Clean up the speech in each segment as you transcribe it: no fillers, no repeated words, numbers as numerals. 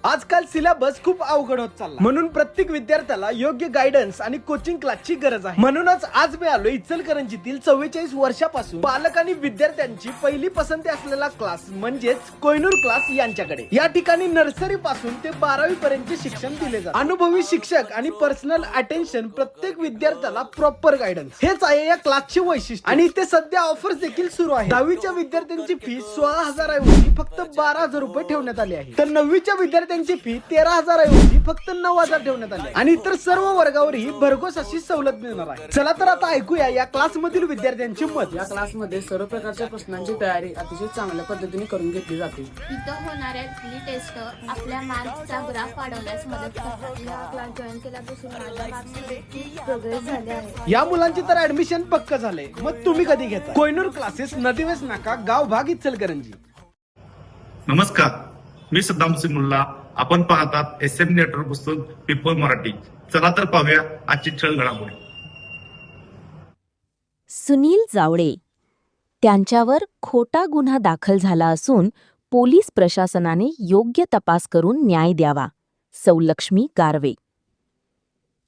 आजकाल सिलेबस खूप अवघड होत चालला, म्हणून प्रत्येक विद्यार्थ्याला योग्य गायडन्स आणि कोचिंग क्लासची गरज आहे. म्हणूनच आज मी आलो इचलकरंजीतील 44 वर्षापासून पालक आणि विद्यार्थ्यांची पहिली पसंती असलेला क्लास म्हणजेच कोहिनूर क्लास यांच्याकडे. या ठिकाणी नर्सरी पासून ते 12वी पर्यंतचे शिक्षण दिले जाते. अनुभवी शिक्षक आणि पर्सनल अटेन्शन, प्रत्येक विद्यार्थ्याला प्रॉपर गायडन्स, हेच आहे या क्लासचे वैशिष्ट्य. आणि इथे सध्या ऑफर्स देखील सुरू आहे. 10वीच्या विद्यार्थ्यांची फी 16,000 ऐवजी फक्त 12,000 रुपये ठेवण्यात आली आहे, तर 9वीच्या विद्यार्थ्यांची फी 13,000 ऐवजी फक्त 9,000 ठेवण्यात आली. आणि इतर सर्व वर्गावरही भरघोस अशी सवलत मिळणार आहे. चला तर आता ऐकूया या क्लास मधील विद्यार्थ्यांचे मत. या क्लासमध्ये सर्व प्रकारच्या प्रश्नांची तयारी अतिशय चांगल्या पद्धतीने करून घेतली जाते. इथं होणाऱ्या टेस्ट आपल्या मार्क्सचा ग्राफ वाढवण्यास मदत करतात. या क्लास जॉईन केल्यापासून माझ्या मार्क्समध्ये खूप प्रोग्रेस झाले आहे. या मुलांची तर ऍडमिशन पक्क झाले. मग तुम्ही कधी घेता? कोहिनूर क्लासेस, नदीवेस नाका, गाव भाग, इचलकरंजी. नमस्कार, मी सद्दाम सिंग मुल्ला. आपण पाहतात SM नेटवर्क पुस्तक पीपल मराठी. चला तर पाहूया आजची ठळक घडामोडी. सुनील जावळे त्यांच्यावर खोटा गुन्हा दाखल झाला असून पोलीस प्रशासनाने योग्य तपास करून न्याय द्यावा. सौ लक्ष्मी गारवे.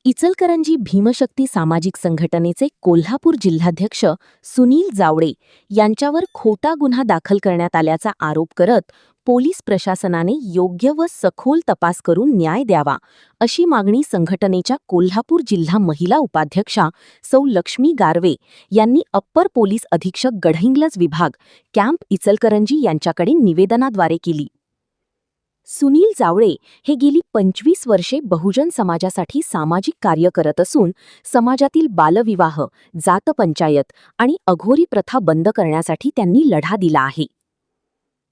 इचलकरंजी भीमशक्ती सामाजिक संघटनेचे कोल्हापूर जिल्हाध्यक्ष सुनील जावळे यांच्यावर खोटा गुन्हा दाखल करण्यात आल्याचा आरोप करत पोलीस प्रशासनाने योग्य व सखोल तपास करून न्याय द्यावा अशी मागणी संघटनेच्या कोल्हापूर जिल्हा महिला उपाध्यक्षा सौ लक्ष्मी गारवे यांनी अप्पर पोलीस अधीक्षक गडहिंग्लज विभाग कॅम्प इचलकरंजी यांच्याकडे निवेदनाद्वारे केली. सुनील जावळे हे गेली 25 वर्षे बहुजन समाजासाठी सामाजिक कार्य करत असून समाजातील बालविवाह, जातपंचायत आणि अघोरी प्रथा बंद करण्यासाठी त्यांनी लढा दिला आहे.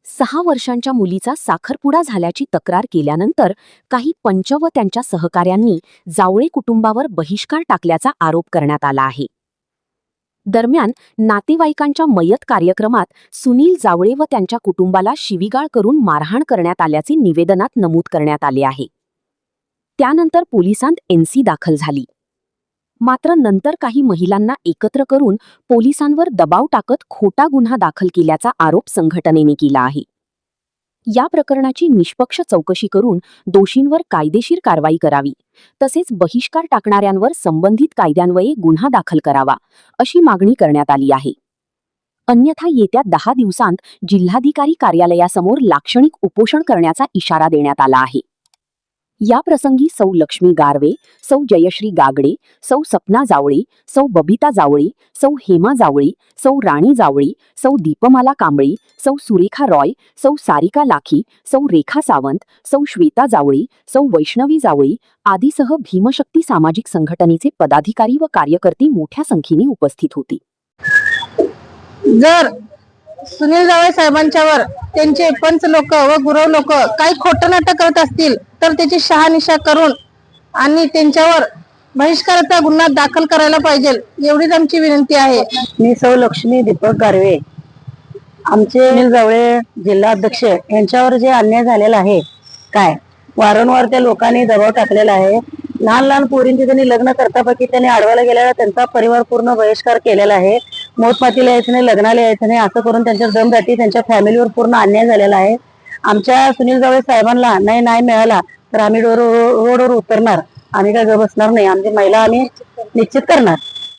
6 वर्षांच्या मुलीचा साखरपुडा झाल्याची तक्रार केल्यानंतर काही पंच व त्यांच्या सहकाऱ्यांनी जावळे कुटुंबावर बहिष्कार टाकल्याचा आरोप करण्यात आला आहे. दरम्यान नातेवाईकांच्या मयत कार्यक्रमात सुनील जावळे व त्यांच्या कुटुंबाला शिवीगाळ करून मारहाण करण्यात आल्याचे निवेदनात नमूद करण्यात आले आहे. त्यानंतर पोलिसांत NC दाखल झाली. मात्र नंतर काही महिलांना एकत्र करून पोलिसांवर दबाव टाकत खोटा गुन्हा दाखल केल्याचा आरोप संघटनेने केला आहे. या प्रकरणाची निष्पक्ष चौकशी करून दोषींवर कायदेशीर कारवाई करावी, तसेच बहिष्कार टाकणाऱ्यांवर संबंधित कायद्यान्वये गुन्हा दाखल करावा अशी मागणी करण्यात आली आहे. अन्यथा येत्या 10 दिवसांत जिल्हाधिकारी कार्यालयासमोर लाक्षणिक उपोषण करण्याचा इशारा देण्यात आला आहे. या प्रसंगी सौ लक्ष्मी गारवे, सौ जयश्री गागडे, सौ सपना जावळे, सौ बबिता जावळे, सौ हेमा जावळे, सौ राणी जावळे, सौ दीपमाला कांबळे, सौ सुरेखा रॉय, सौ सारिका लाखी, सौ रेखा सावंत, सौ श्वेता जावळे, सौ वैष्णवी जावळे आदीसह भीमशक्ती सामाजिक संघटनेचे पदाधिकारी व कार्यकर्ते मोठ्या संख्येने उपस्थित होते. जर सुनील जावळे साहेबांच्यावर त्यांचे पंच लोक व गुरव लोक काही खोटं नाटक करत असतील तर त्याची शहानिशा करून आणि त्यांच्यावर बहिष्काराचा गुन्हा दाखल करायला पाहिजे, एवढीच आमची विनंती आहे. मी सौ लक्ष्मी दीपक गारवे. आमचे सुनील जावळे जिल्हा अध्यक्ष यांच्यावर जे अन्याय झालेला आहे, काय वारंवार त्या लोकांनी दबाव टाकलेला आहे. लहान लहान पोरींची त्यांनी लग्न करतापैकी त्यांनी आडवायला गेल्यावर त्यांचा परिवार पूर्ण बहिष्कार केलेला आहे. मोतमातीला यायचं नाही, लग्नाला यायचं नाही असं करून त्यांच्या दमदाटी त्यांच्या फॅमिलीवर पूर्ण अन्याय झालेला आहे. आमच्या सुनील जावळे साहेबांना नाही मिळाला तर आम्ही रोडवर उतरणार. आम्ही काय बसणार नाही. आमची महिला आम्ही निश्चित करणार.